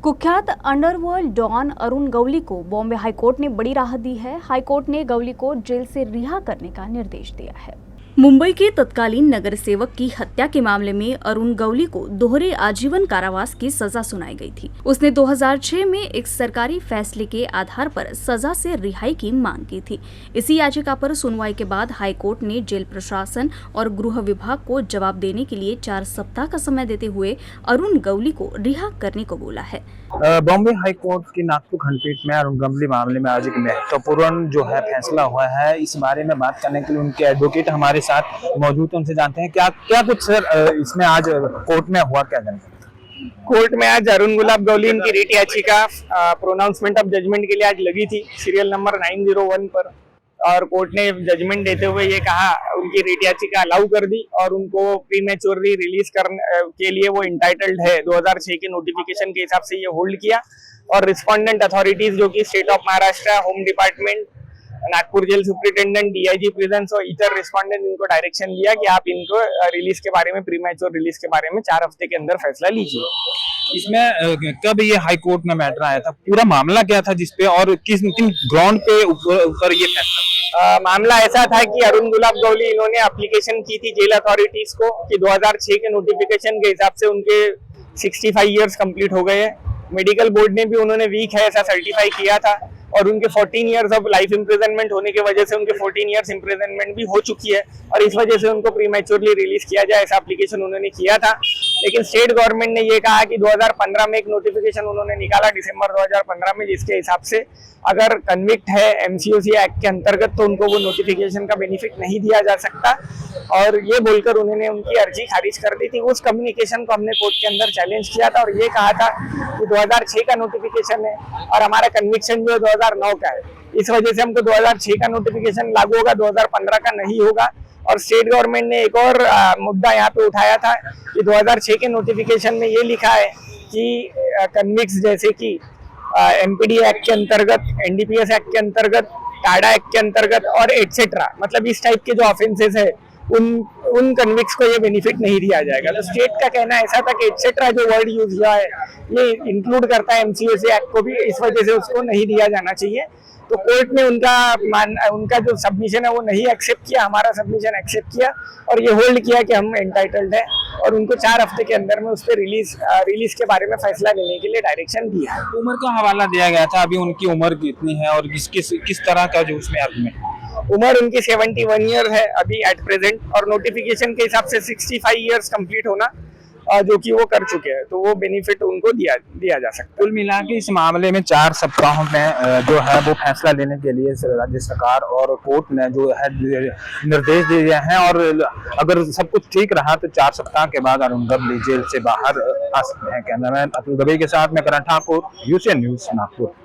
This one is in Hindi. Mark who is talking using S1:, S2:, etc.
S1: कुख्यात अंडरवर्ल्ड डॉन अरुण गवली को बॉम्बे हाईकोर्ट ने बड़ी राहत दी है। हाईकोर्ट ने गवली को जेल से रिहा करने का निर्देश दिया है। मुंबई के तत्कालीन नगर सेवक की हत्या के मामले में अरुण गवली को दोहरे आजीवन कारावास की सजा सुनाई गई थी। उसने 2006 में एक सरकारी फैसले के आधार पर सजा से रिहाई की मांग की थी। इसी याचिका पर सुनवाई के बाद हाईकोर्ट ने जेल प्रशासन और गृह विभाग को जवाब देने के लिए 4 सप्ताह का समय देते हुए अरुण गवली को रिहा करने को बोला है।
S2: बॉम्बे हाई कोर्ट की नागपुर खंडपीठ में अरुण गवली मामले में आज एक महत्वपूर्ण जो है फैसला हुआ है। इस बारे में बात करने के लिए उनके एडवोकेट हमारे साथ मौजूद हैं, उनसे जानते हैं क्या क्या कुछ सर इसमें आज कोर्ट में हुआ, क्या जानते
S3: कोर्ट में आज अरुण गुलाब गवली की रिट याचिका प्रोनाउंसमेंट ऑफ जजमेंट के लिए आज लगी थी सीरियल नंबर 901 पर, और कोर्ट ने जजमेंट देते हुए ये कहा, उनकी रिट याचिका अलाउ कर दी और उनको प्रीमेच्योरली रिलीज करने के लिए वो इंटाइटल्ड है 2006 के नोटिफिकेशन के हिसाब से ये होल्ड किया। और रिस्पोंडेंट अथॉरिटीज जो कि state of Maharashtra, home department, Nagpur jail superintendent, DIG prisons और इतर रिस्पोंडेंट, इनको डायरेक्शन लिया कि आप इनको रिलीज के बारे में, प्रीमेच्योर रिलीज के बारे में 4 हफ्ते के अंदर फैसला लीजिए।
S2: इसमें कब ये हाई कोर्ट में मैटर आया था, पूरा मामला क्या था जिसपे और किन ग्राउंड पे ऊपर ये फैसला?
S3: मामला ऐसा था कि अरुण गुलाब गवली इन्होंने एप्लीकेशन की थी जेल अथॉरिटीज को कि 2006 के नोटिफिकेशन के हिसाब से उनके 65 इयर्स कंप्लीट हो गए हैं। मेडिकल बोर्ड ने भी उन्होंने वीक है ऐसा सर्टिफाई किया था और उनके 14 इयर्स ऑफ लाइफ इम्प्रिजनमेंट होने की वजह से उनके 14 इयर्स इम्प्रिजनमेंट भी हो चुकी है और इस वजह से उनको प्रीमेच्योरली रिलीज किया जाए ऐसा एप्लीकेशन उन्होंने किया था। लेकिन स्टेट गवर्नमेंट ने ये कहा कि 2015 में एक नोटिफिकेशन उन्होंने निकाला दिसंबर 2015 में, जिसके हिसाब से अगर कन्विक्ट है एमसीओसी एक्ट के अंतर्गत तो उनको वो नोटिफिकेशन का बेनिफिट नहीं दिया जा सकता, और ये बोलकर उन्होंने उनकी अर्जी खारिज कर दी थी। उस कम्युनिकेशन को हमने कोर्ट के अंदर चैलेंज किया था और ये कहा था कि 2006 का नोटिफिकेशन है और हमारा कन्विक्शन जो 2009 का है, इस वजह से हमको 2006 का नोटिफिकेशन लागू होगा, 2015 का नहीं होगा। और स्टेट गवर्नमेंट ने एक और मुद्दा यहाँ पे उठाया था कि 2006 के नोटिफिकेशन में ये लिखा है कि कन्विक्स जैसे कि एमपीडी एक्ट के अंतर्गत, एनडीपीएस एक्ट के अंतर्गत, टाडा एक्ट के अंतर्गत और एटसेट्रा, मतलब इस टाइप के जो ऑफेंसेस है उन कन्विक्स को ये बेनिफिट नहीं दिया जाएगा। तो स्टेट का कहना ऐसा था कि एटसेट्रा जो वर्ड यूज हुआ है ये इंक्लूड करता है एमसीओसी एक्ट को भी, इस वजह से उसको नहीं दिया जाना चाहिए। तो कोर्ट ने उनका जो सबमिशन है वो नहीं एक्सेप्ट किया, हमारा सबमिशन एक्सेप्ट किया और ये होल्ड किया कि हम एंटाइटल्ड है और उनको 4 हफ्ते के अंदर में उस पर रिलीज के बारे में फैसला लेने के लिए डायरेक्शन दिया।
S2: उम्र का हवाला दिया गया था, अभी उनकी उम्र कितनी है और किस तरह का जो उसमें आदमी?
S3: उम्र उनकी 71 ईयर है अभी एट प्रेजेंट, और नोटिफिकेशन के हिसाब से 65 इयर्स कंप्लीट होना जो कि वो कर चुके हैं, तो वो बेनिफिट उनको दिया जा सकता है।
S2: कुल मिला के इस मामले में 4 सप्ताहों में जो है वो फैसला लेने के लिए राज्य सरकार और कोर्ट ने जो है निर्देश दिए हैं, और अगर सब कुछ ठीक रहा तो 4 सप्ताह के बाद अरुण गवली जेल से बाहर आ सकते हैं। कैमरामैन अतुल दुबे के साथ मैं करण ठाकुर, यूसीएन न्यूज़ नागपुर।